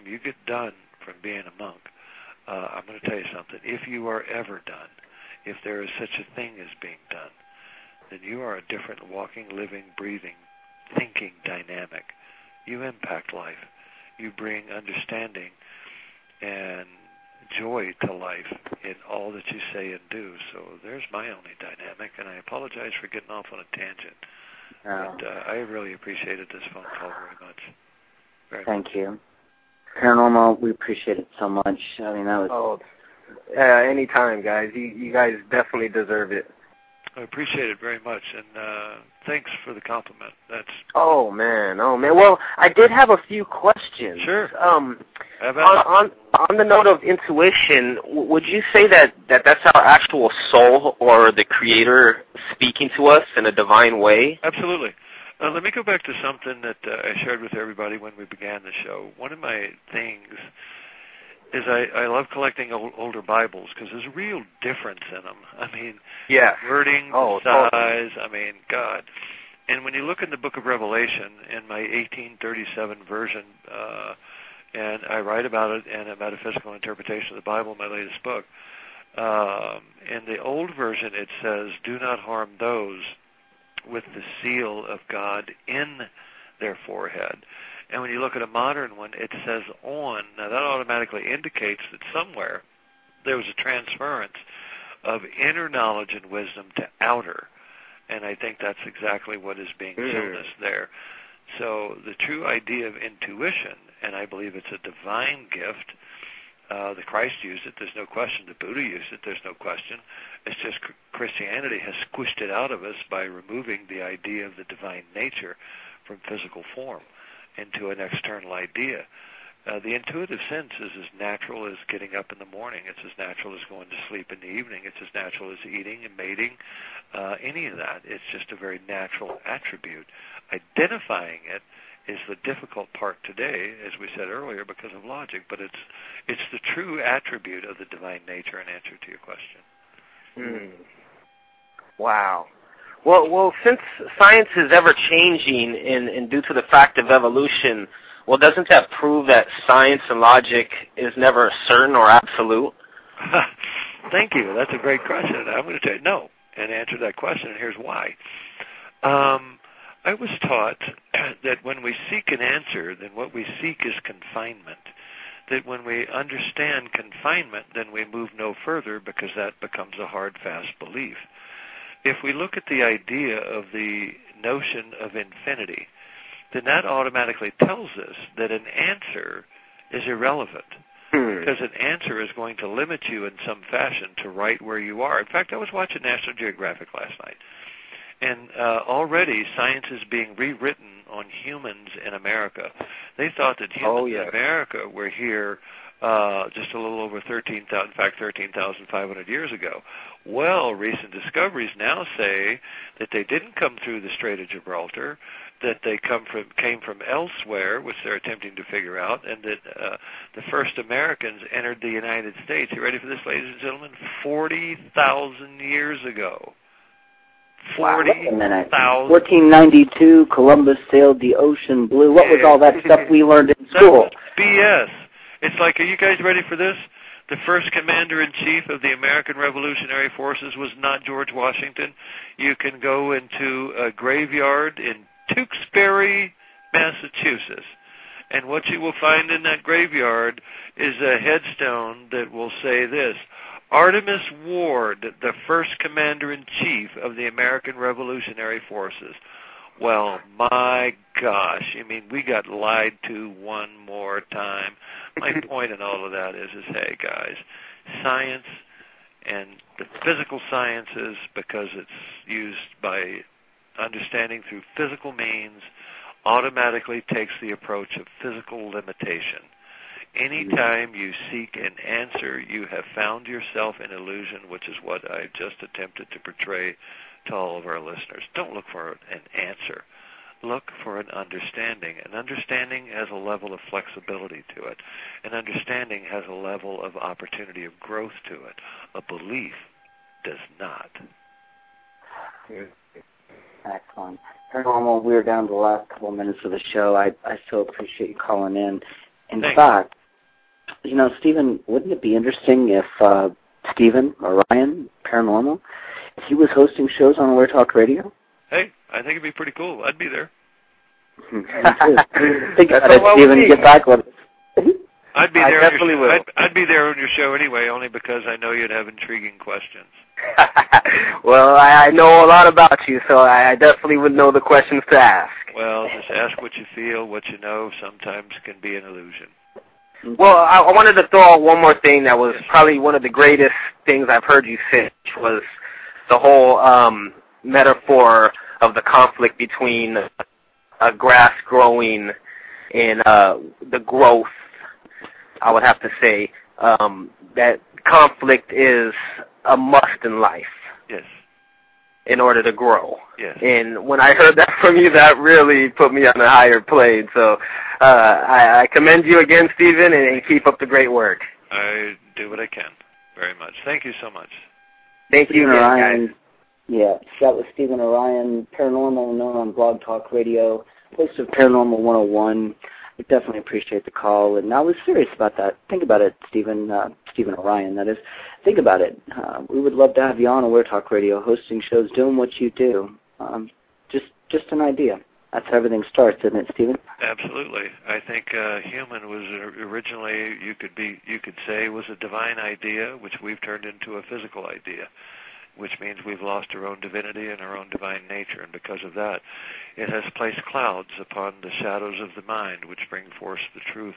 you get done from being a monk, I'm going to tell you something. If you are ever done, if there is such a thing as being done, then you are a different walking, living, breathing, thinking dynamic. You impact life. You bring understanding and joy to life in all that you say and do. So there's my only dynamic, and I apologize for getting off on a tangent. But I really appreciated this phone call very much. Thank you. Paranormal, we appreciate it so much. I mean, that was... anytime, guys. You guys definitely deserve it. I appreciate it very much, and thanks for the compliment. Oh man. Well, I did have a few questions. Sure. On the note of intuition, would you say that's our actual soul or the Creator speaking to us in a divine way? Absolutely. Let me go back to something that I shared with everybody when we began the show. One of my things is I love collecting older Bibles because there's a real difference in them. I mean, wording, size, I mean, God. And when you look in the book of Revelation, in my 1837 version, and I write about it in a Metaphysical Interpretation of the Bible, my latest book, in the old version it says, do not harm those with the seal of God in their forehead. And when you look at a modern one, it says on. Now, that automatically indicates that somewhere there was a transference of inner knowledge and wisdom to outer. And I think that's exactly what is being shown us there. So the true idea of intuition, and I believe it's a divine gift, the Christ used it, there's no question. The Buddha used it, there's no question. It's just Christianity has squished it out of us by removing the idea of the divine nature from physical form into an external idea. The intuitive sense is as natural as getting up in the morning. It's as natural as going to sleep in the evening. It's as natural as eating and mating, any of that. It's just a very natural attribute. Identifying it is the difficult part today, as we said earlier, because of logic, but it's the true attribute of the divine nature in answer to your question. Wow. Well, since science is ever changing and due to the fact of evolution, well, doesn't that prove that science and logic is never certain or absolute? Thank you. That's a great question. I'm going to tell you no and answer that question, and here's why. I was taught that when we seek an answer, then what we seek is confinement. That when we understand confinement, then we move no further because that becomes a hard, fast belief. If we look at the idea of the notion of infinity, then that automatically tells us that an answer is irrelevant. Because an answer is going to limit you in some fashion to right where you are. In fact, I was watching National Geographic last night, and already science is being rewritten on humans in America. They thought that humans in America were here just a little over 13,000, in fact 13,500 years ago. Well, recent discoveries now say that they didn't come through the Strait of Gibraltar, that they came from elsewhere, which they're attempting to figure out, and that the first Americans entered the United States. You ready for this, ladies and gentlemen? 40,000 years ago. 40,000. 1492, Columbus sailed the ocean blue. What was all that stuff we learned in school? BS. It's like, are you guys ready for this? The first commander-in-chief of the American Revolutionary Forces was not George Washington. You can go into a graveyard in Tewksbury, Massachusetts, and what you will find in that graveyard is a headstone that will say this: Artemus Ward, the first commander-in-chief of the American Revolutionary Forces. Well, my gosh, I mean, we got lied to one more time. My point in all of that is hey, guys, science and the physical sciences, because it's used by understanding through physical means, automatically takes the approach of physical limitation. Anytime you seek an answer, you have found yourself in illusion, which is what I just attempted to portray to all of our listeners. Don't look for an answer. Look for an understanding. An understanding has a level of flexibility to it. An understanding has a level of opportunity of growth to it. A belief does not. Excellent. Paranormal, we're down to the last couple of minutes of the show. I so appreciate you calling in. In fact, Stephen, wouldn't it be interesting if Stephen Orion, Paranormal, if he was hosting shows on Aware Talk Radio? Hey, I think it'd be pretty cool. I'd be there. Think about it, Stephen. Get back with us. I'd be there. I definitely will. I'd be there on your show anyway, only because I know you'd have intriguing questions. Well, I know a lot about you, so I definitely would know the questions to ask. Well, just ask what you feel, what you know. Sometimes can be an illusion. Well, I wanted to throw out one more thing that was probably one of the greatest things I've heard you say, which was the whole metaphor of the conflict between a grass growing and the growth. I would have to say that conflict is a must in life. Yes. In order to grow. Yes. And when I heard that from you, that really put me on a higher plane. So I commend you again, Stephen, and keep up the great work. I do what I can. Very much. Thank you so much. Thank you again, Orion, guys. Yeah, that was Stephen Orion, Paranormal, known on Blog Talk Radio, host of Paranormal 101. We definitely appreciate the call, and I was serious about that. Think about it, Stephen Orion, that is. Think about it. We would love to have you on Aware Talk Radio, hosting shows, doing what you do. Just an idea. That's how everything starts, isn't it, Stephen? Absolutely. I think human was originally, you could say, was a divine idea, which we've turned into a physical idea, which means we've lost our own divinity and our own divine nature, and because of that, it has placed clouds upon the shadows of the mind, which bring forth the truth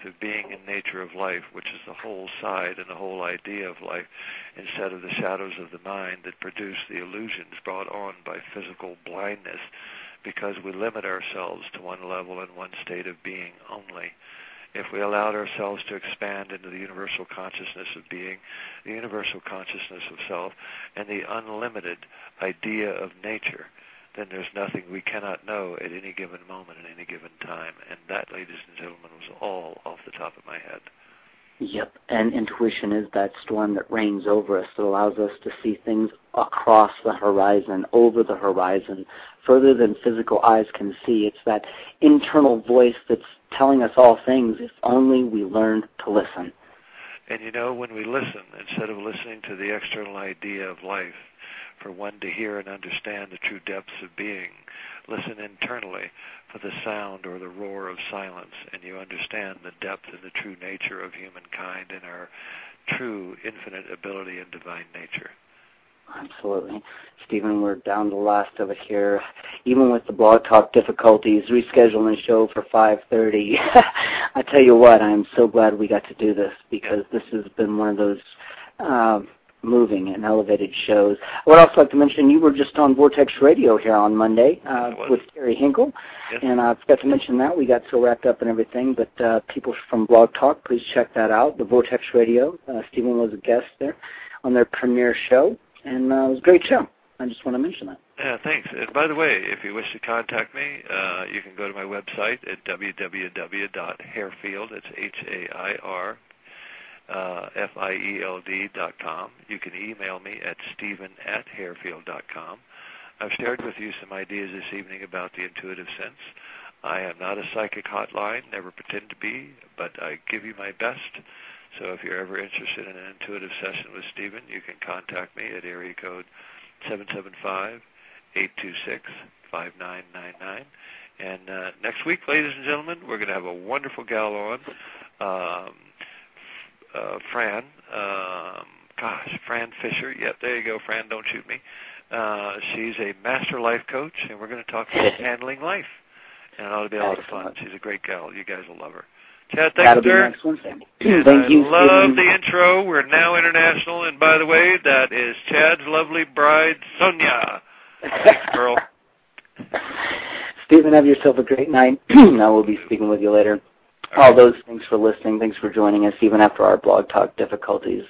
of being in nature of life, which is the whole side and the whole idea of life, instead of the shadows of the mind that produce the illusions brought on by physical blindness, because we limit ourselves to one level and one state of being only. If we allowed ourselves to expand into the universal consciousness of being, the universal consciousness of self, and the unlimited idea of nature, then there's nothing we cannot know at any given moment, at any given time. And that, ladies and gentlemen, was all off the top of my head. Yep, and intuition is that storm that reigns over us that allows us to see things across the horizon, over the horizon, further than physical eyes can see. It's that internal voice that's telling us all things if only we learned to listen. And when we listen, instead of listening to the external idea of life, for one to hear and understand the true depths of being, listen internally for the sound or the roar of silence, and you understand the depth and the true nature of humankind and our true infinite ability and divine nature. Absolutely. Stephen, we're down to the last of it here. Even with the Blog Talk difficulties, rescheduling the show for 5:30. I tell you what, I'm so glad we got to do this, because this has been one of those moving and elevated shows. I would also like to mention you were just on Vortex Radio here on Monday with Terry Hinkle, and I forgot to mention that. We got so wrapped up and everything, but people from Blog Talk, please check that out, the Vortex Radio. Stephen was a guest there on their premiere show, and it was a great show. I just want to mention that. Yeah, thanks. And by the way, if you wish to contact me, you can go to my website at www.hairfield, it's Hair, Field.com. You can email me at stephen@hairfield.com. I've shared with you some ideas this evening about the intuitive sense. I am not a psychic hotline, never pretend to be, but I give you my best. So if you're ever interested in an intuitive session with Stephen, you can contact me at area code 775-826-5999. And next week, ladies and gentlemen, we're going to have a wonderful gal on, Fran Fisher. Yep, there you go, Fran, don't shoot me. She's a master life coach, and we're going to talk about handling life. And it ought to be a lot of fun. She's a great gal. You guys will love her. Chad, thanks, sir. Next Wednesday. Thank you. I love the intro. We're now international. And by the way, that is Chad's lovely bride, Sonia. Thanks, girl. Stephen, have yourself a great night. I will be speaking with you later. All those, thanks for listening. Thanks for joining us, even after our Blog Talk difficulties.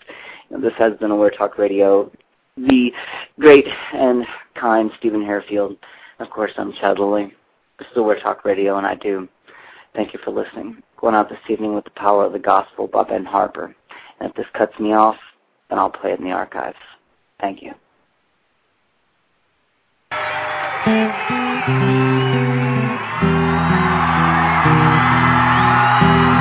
This has been Aware Talk Radio. The great and kind Stephen Hairfield. Of course, I'm Chad Lilly. This is Aware Talk Radio, and I do thank you for listening. Going out this evening with The Power of the Gospel by Ben Harper. And if this cuts me off, then I'll play it in the archives. Thank you.